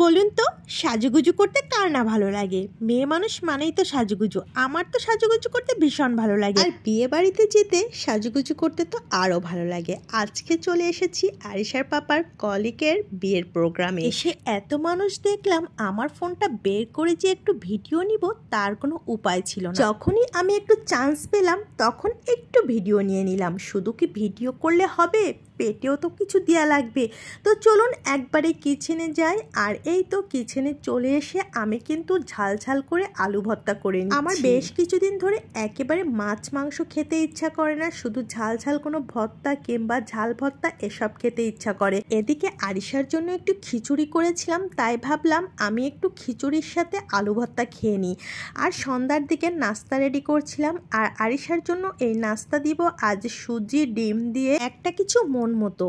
বলুন তো সাজুগুজু করতে কার না ভালো লাগে? মেয়ে মানুষ মানেই তো সাজুগুজু। আমার তো সাজুগুজু করতে ভীষণ ভালো লাগে, আর বিয়ে বাড়িতে যেতে সাজুগুজু করতে তো আরও ভালো লাগে। আজকে চলে এসেছি আরিশার পাপার কলিগের বিয়ের প্রোগ্রামে। এসে এত মানুষ দেখলাম, আমার ফোনটা বের করে যে একটু ভিডিও নিব তার কোনো উপায় ছিল না। যখনই আমি একটু চান্স পেলাম তখন একটু ভিডিও নিয়ে নিলাম। শুধু কি ভিডিও করলে হবে? পেটেও তো কিছু দেওয়া লাগবে। তো চলুন একবারে কিচেনে যাই। আর এই তো কিচেনে চলে এসে আমি কিন্তু ঝাল ঝাল করে আলু ভর্তা করে নিচ্ছি। আমার বেশ কিছুদিন ধরে একেবারে মাছ মাংস খেতে ইচ্ছা করে না, শুধু ঝাল ঝাল কোনো ভর্তা কিংবা ঝাল ভর্তা এসব খেতে ইচ্ছা করে। এদিকে আরিশার জন্য একটু খিচুড়ি করেছিলাম, তাই ভাবলাম আমি একটু খিচুড়ির সাথে আলু ভর্তা খেয়ে নিই। আর সন্ধ্যার দিকে নাস্তা রেডি করছিলাম, আর আরিশার জন্য এই নাস্তা দিব আজ সুজি ডিম দিয়ে একটা কিছু মন মতো,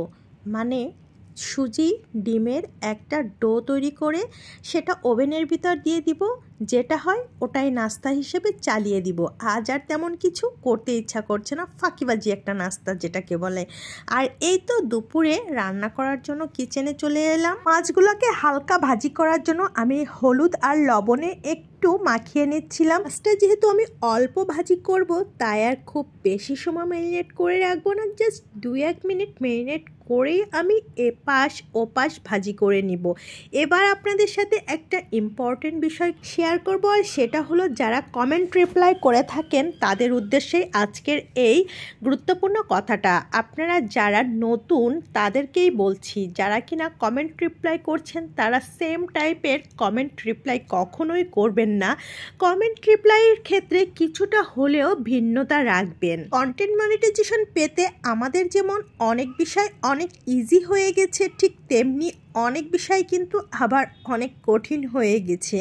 মানে সুজি ডিমের একটা ডো তৈরি করে সেটা ওভেনের ভিতর দিয়ে দিব। যেটা হয় ওটাই নাস্তা হিসেবে চালিয়ে দিব। আজ আর তেমন কিছু করতে ইচ্ছা করছে না, ফাঁকিবাজি একটা নাস্তা যেটাকে বলে। আর এই তো দুপুরে রান্না করার জন্য কিচেনে চলে এলাম। মাছগুলোকে হালকা ভাজি করার জন্য আমি হলুদ আর লবণে একটু মাখিয়ে নিচ্ছিলাম। মাছটা যেহেতু আমি অল্প ভাজি করব, তাই আর খুব বেশি সময় ম্যারিনেট করে রাখবো না, জাস্ট 2-1 মিনিট ম্যারিনেট করেই আমি এপাশ ওপাশ ভাজি করে নিব। এবার আপনাদের সাথে একটা ইম্পর্টেন্ট বিষয় শেয়ার করব, আর সেটা হলো যারা কমেন্ট রিপ্লাই করে থাকেন তাদের উদ্দেশ্যেই আজকের এই গুরুত্বপূর্ণ কথাটা। আপনারা যারা নতুন তাদেরকেই বলছি, যারা কিনা কমেন্ট রিপ্লাই করছেন তারা সেম টাইপের কমেন্ট রিপ্লাই কখনোই করবেন না। কমেন্ট রিপ্লাইয়ের ক্ষেত্রে কিছুটা হলেও ভিন্নতা রাখবেন। কন্টেন্ট মনিটাইজেশন পেতে আমাদের যেমন অনেক বিষয় অনেক ইজি হয়ে গেছে, ঠিক তেমনি অনেক বিষয় কিন্তু আবার অনেক কঠিন হয়ে গেছে।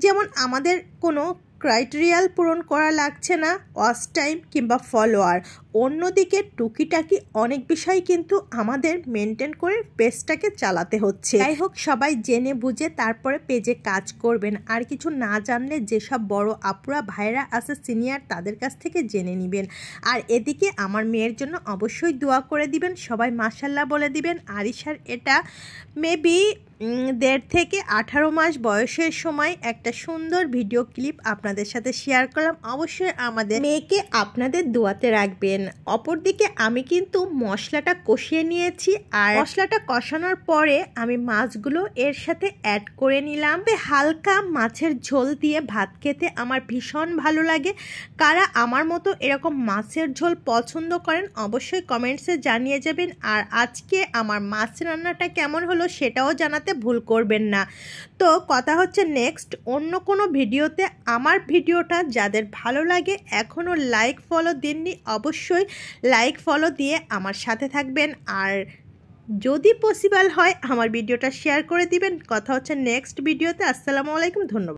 যেমন আমাদের কোনো ক্রাইটেরিয়াল পূরণ করা লাগছে না, ওয়াচ টাইম কিংবা ফলোয়ার। অন্যদিকে টুকিটাকি অনেক বিষয় কিন্তু আমাদের মেনটেন করে পেজটাকে চালাতে হচ্ছে। যাই হোক, সবাই জেনে বুঝে তারপরে পেজে কাজ করবেন। আর কিছু না জানলে যেসব বড় আপুরা ভাইরা আছে সিনিয়র, তাদের কাছ থেকে জেনে নেবেন। আর এদিকে আমার মেয়ের জন্য অবশ্যই দোয়া করে দিবেন, সবাই মাশাল্লাহ বলে দিবেন। আরিশার এটা মেবি 1.5 থেকে 18 মাস বয়সের সময় একটা সুন্দর ভিডিও ক্লিপ আপনাদের সাথে শেয়ার করলাম। অবশ্যই আমাদের মেয়েকে আপনাদের দোয়াতে রাখবেন। অপরদিকে আমি কিন্তু মশলাটা কষিয়ে নিয়েছি, আর মশলাটা কষানোর পরে আমি মাছগুলো এর সাথে অ্যাড করে নিলাম। হালকা মাছের ঝোল দিয়ে ভাত খেতে আমার ভীষণ ভালো লাগে। কারা আমার মতো এরকম মাছের ঝোল পছন্দ করেন অবশ্যই কমেন্টসে জানিয়ে যাবেন। আর আজকে আমার মাছ রান্নাটা কেমন হলো সেটাও জানাতে ভুল করবেন না। তো কথা হচ্ছে নেক্সট অন্য কোনো ভিডিওতে। আমার ভিডিওটা যাদের ভালো লাগে এখনও লাইক ফলো দেননি, অবশ্যই লাইক ফলো দিয়ে আমার সাথে থাকবেন। আর যদি পসিবল হয় আমার ভিডিওটা শেয়ার করে দিবেন। কথা হচ্ছে নেক্সট ভিডিওতে। আসসালামু আলাইকুম, ধন্যবাদ।